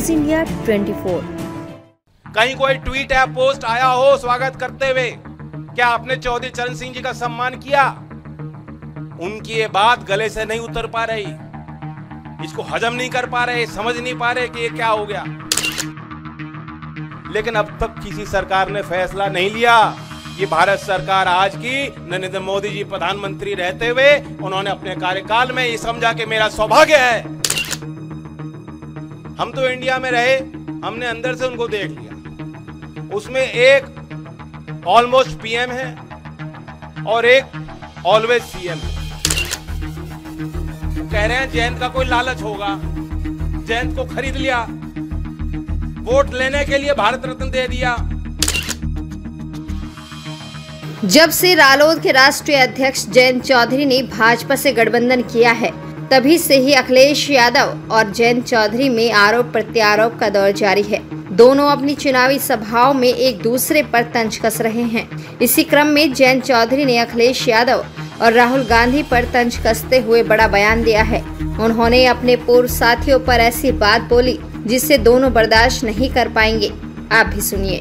News India 24। कहीं कोई tweet या पोस्ट आया हो स्वागत करते हुए, क्या आपने चौधरी चरण सिंह जी का सम्मान किया? उनकी ये बात गले से नहीं उतर पा रही, इसको हजम नहीं कर पा रहे, समझ नहीं पा रहे कि ये क्या हो गया। लेकिन अब तक किसी सरकार ने फैसला नहीं लिया। ये भारत सरकार आज की नरेंद्र मोदी जी प्रधानमंत्री रहते हुए उन्होंने अपने कार्यकाल में ये समझा कि मेरा सौभाग्य है। हम तो इंडिया में रहे, हमने अंदर से उनको देख लिया। उसमें एक ऑलमोस्ट पीएम है और एक ऑलवेज सीएम है। कह रहे हैं जयंत का कोई लालच होगा, जयंत को खरीद लिया, वोट लेने के लिए भारत रत्न दे दिया। जब से रालोद के राष्ट्रीय अध्यक्ष जयंत चौधरी ने भाजपा से गठबंधन किया है, तभी से ही अखिलेश यादव और जयंत चौधरी में आरोप प्रत्यारोप का दौर जारी है। दोनों अपनी चुनावी सभाओं में एक दूसरे पर तंज कस रहे हैं। इसी क्रम में जयंत चौधरी ने अखिलेश यादव और राहुल गांधी पर तंज कसते हुए बड़ा बयान दिया है। उन्होंने अपने पूर्व साथियों पर ऐसी बात बोली जिसे दोनों बर्दाश्त नहीं कर पाएंगे। आप भी सुनिए।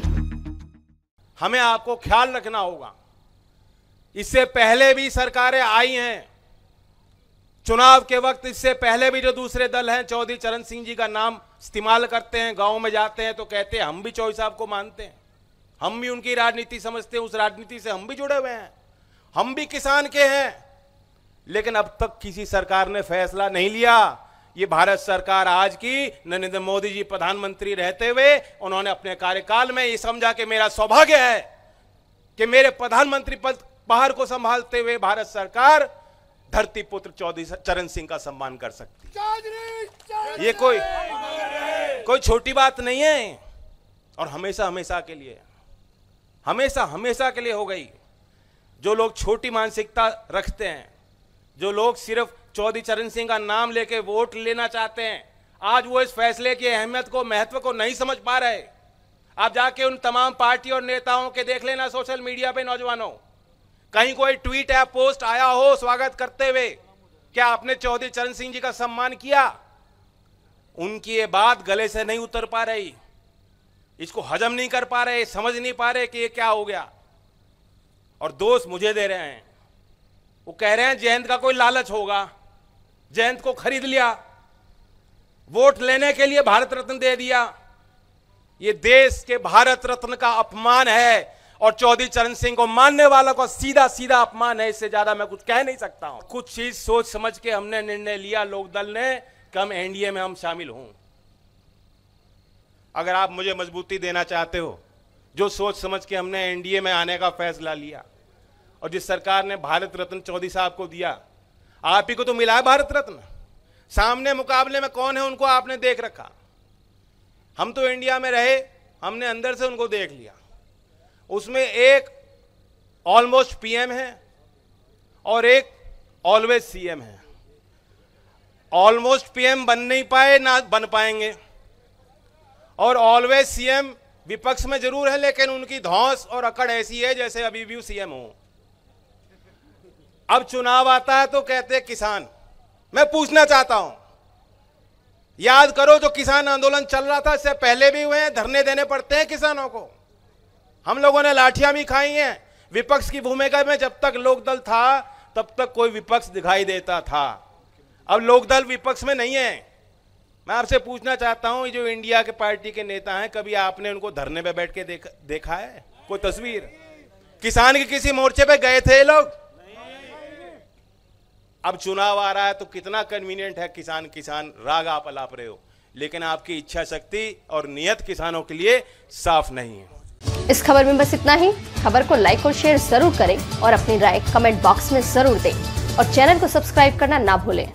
हमें आपको ख्याल रखना होगा, इससे पहले भी सरकारें आई हैं, चुनाव के वक्त इससे पहले भी जो दूसरे दल हैं चौधरी चरण सिंह जी का नाम इस्तेमाल करते हैं। गांव में जाते हैं तो कहते हैं हम भी चौधरी साहब को मानते हैं, हम भी उनकी राजनीति समझते हैं, उस राजनीति से हम भी जुड़े हुए हैं, हम भी किसान के हैं। लेकिन अब तक किसी सरकार ने फैसला नहीं लिया। ये भारत सरकार आज की नरेंद्र मोदी जी प्रधानमंत्री रहते हुए उन्होंने अपने कार्यकाल में ये समझा कि मेरा सौभाग्य है कि मेरे प्रधानमंत्री पद बाहर को संभालते हुए भारत सरकार धरती पुत्र चौधरी चरण सिंह का सम्मान कर सकती है। ये कोई छोटी बात नहीं है। और हमेशा हमेशा के लिए, हमेशा हमेशा के लिए हो गई। जो लोग छोटी मानसिकता रखते हैं, जो लोग सिर्फ चौधरी चरण सिंह का नाम लेके वोट लेना चाहते हैं, आज वो इस फैसले की अहमियत को, महत्व को नहीं समझ पा रहे। आप जाके उन तमाम पार्टी और नेताओं के देख लेना सोशल मीडिया पे, नौजवानों, कहीं कोई ट्वीट या पोस्ट आया हो स्वागत करते हुए, क्या आपने चौधरी चरण सिंह जी का सम्मान किया? उनकी ये बात गले से नहीं उतर पा रही, इसको हजम नहीं कर पा रहे, समझ नहीं पा रहे कि ये क्या हो गया। और दोष मुझे दे रहे हैं। वो कह रहे हैं जयंत का कोई लालच होगा, जयंत को खरीद लिया, वोट लेने के लिए भारत रत्न दे दिया। ये देश के भारत रत्न का अपमान है और चौधरी चरण सिंह को मानने वालों का सीधा सीधा अपमान है। इससे ज्यादा मैं कुछ कह नहीं सकता हूं। कुछ चीज सोच समझ के हमने निर्णय लिया लोकदल ने कि हम एनडीए में हम शामिल हों। अगर आप मुझे मजबूती देना चाहते हो, जो सोच समझ के हमने एनडीए में आने का फैसला लिया और जिस सरकार ने भारत रत्न चौधरी साहब को दिया, आप ही को तो मिला है भारत रत्न। सामने मुकाबले में कौन है उनको आपने देख रखा। हम तो इंडिया में रहे, हमने अंदर से उनको देख लिया। उसमें एक ऑलमोस्ट पीएम है और एक ऑलवेज सीएम है। ऑलमोस्ट पीएम बन नहीं पाए, ना बन पाएंगे, और ऑलवेज सीएम विपक्ष में जरूर है, लेकिन उनकी धौंस और अकड़ ऐसी है जैसे अभी भी सीएम हो। अब चुनाव आता है तो कहते हैं किसान। मैं पूछना चाहता हूं, याद करो जो किसान आंदोलन चल रहा था, इससे पहले भी हुए हैं, धरने देने पड़ते हैं किसानों को। हम लोगों ने लाठियां भी खाई हैं। विपक्ष की भूमिका में जब तक लोकदल था तब तक कोई विपक्ष दिखाई देता था। अब लोकदल विपक्ष में नहीं है। मैं आपसे पूछना चाहता हूं, जो इंडिया के पार्टी के नेता हैं, कभी आपने उनको धरने पे बैठ के देखा है? कोई तस्वीर किसान के किसी मोर्चे पे गए थे लोग? अब चुनाव आ रहा है तो कितना कन्वीनियंट है किसान राग आप अलाप रहे हो, लेकिन आपकी इच्छा शक्ति और नियत किसानों के लिए साफ नहीं है। इस खबर में बस इतना ही। खबर को लाइक और शेयर जरूर करें और अपनी राय कमेंट बॉक्स में जरूर दें और चैनल को सब्सक्राइब करना ना भूलें।